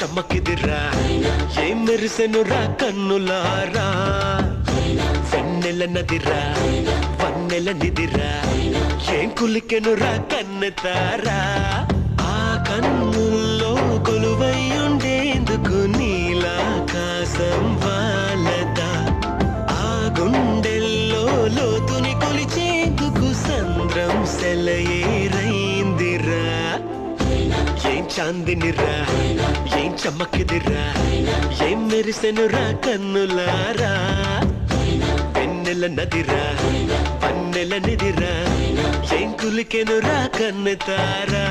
చమ్మకిదిరా ఏం మెరిసెనురా కన్నులారా వెన్నెల నదిరా వన్నెల నిదిరా ఏం కులికెనురా కన్నెతారా ఆ కన్నుల్లో కొలువై ఉండేందుకు నీలాకాశం వాలదా ఆ గుండెల్లో లోతుని కొలిచేందుకు సంద్రం సెలయేరైందిరా ఏం చాందినిరా ఏం చమ్మకిదిరా ఏం మెరిసెనురా కన్నులారా వెన్నెల నదిరా వన్నెల నిదిరా ఏం కులికెనురా కన్నెతారా